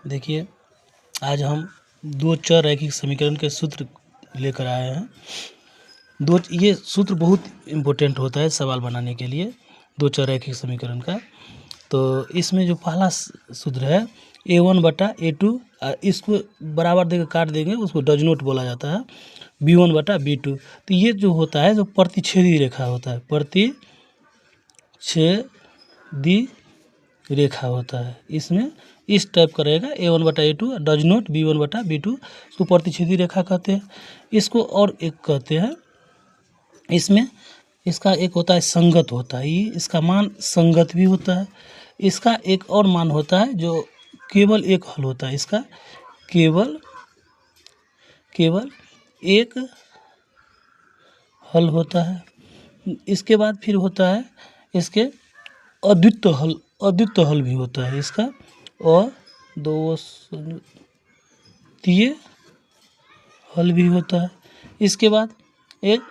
देखिए, आज हम दो चर रैखिक समीकरण के सूत्र लेकर आए हैं। ये सूत्र बहुत इम्पोर्टेंट होता है सवाल बनाने के लिए, दो चर रैखिक समीकरण का। तो इसमें जो पहला सूत्र है a1/a2, इसको बराबर देकर काट देंगे, उसको डज नोट बोला जाता है, b1/b2। तो ये जो होता है जो प्रतिच्छेदी रेखा होता है, प्रतिच्छेदी रेखा होता है। इसमें इस टाइप का रहेगा a1/a2, डज नोट b1/b2, इसको प्रतिच्छेदी रेखा कहते हैं। इसको और एक कहते हैं, इसमें इसका एक होता है संगत होता है, ये इसका मान संगत भी होता है। इसका एक और मान होता है जो केवल एक हल होता है, इसका केवल एक हल होता है। इसके बाद फिर होता है इसके अद्वितीय हल भी होता है, इसका अद्वितीय हल भी होता है। इसके बाद एक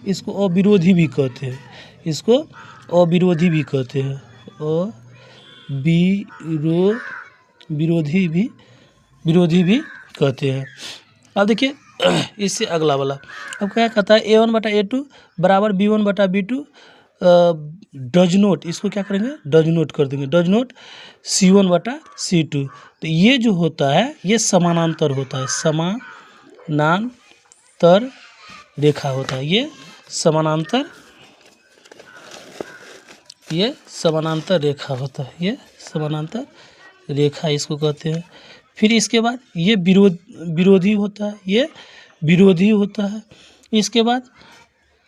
इसको अविरोधी भी कहते हैं, इसको अविरोधी भी कहते हैं, विरोधी भी कहते हैं। अब देखिए इससे अगला वाला अब क्या कहता है, a1/a2 बराबर b1/b2, डज नोट, इसको क्या करेंगे, डज नोट कर देंगे, डज नोट c1/c2। तो ये जो होता है ये समानांतर होता है, समानांतर रेखा होता है, ये समानांतर रेखा होता है, ये समानांतर रेखा इसको कहते हैं। फिर इसके बाद ये विरोधी होता है, ये विरोधी होता है। इसके बाद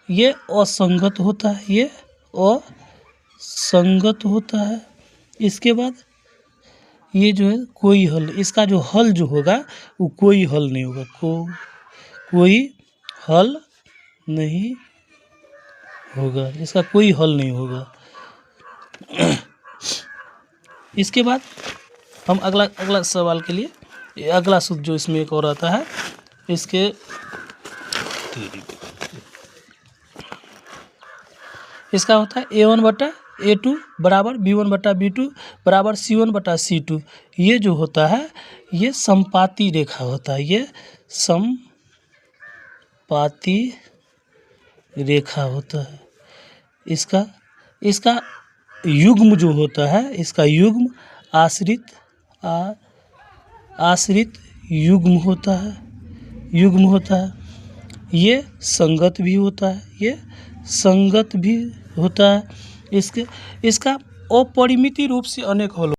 ये असंगत होता है, ये असंगत होता है। इसके बाद ये जो है कोई हल, इसका जो हल जो होगा वो कोई हल नहीं होगा, कोई हल नहीं होगा, इसका कोई हल नहीं होगा। इसके बाद हम अगला सवाल के लिए अगला सूत्र जो इसमें एक और आता है, इसका होता है a1/a2 बराबर b1/b2 बराबर c1/c2। ये जो होता है ये समपाती रेखा होता है, ये समपाती रेखा होता है। इसका युग्म जो होता है, इसका युग्म आश्रित युग्म होता है। ये संगत भी होता है, ये संगत भी होता है। इसका अपरिमित रूप से अनेक हल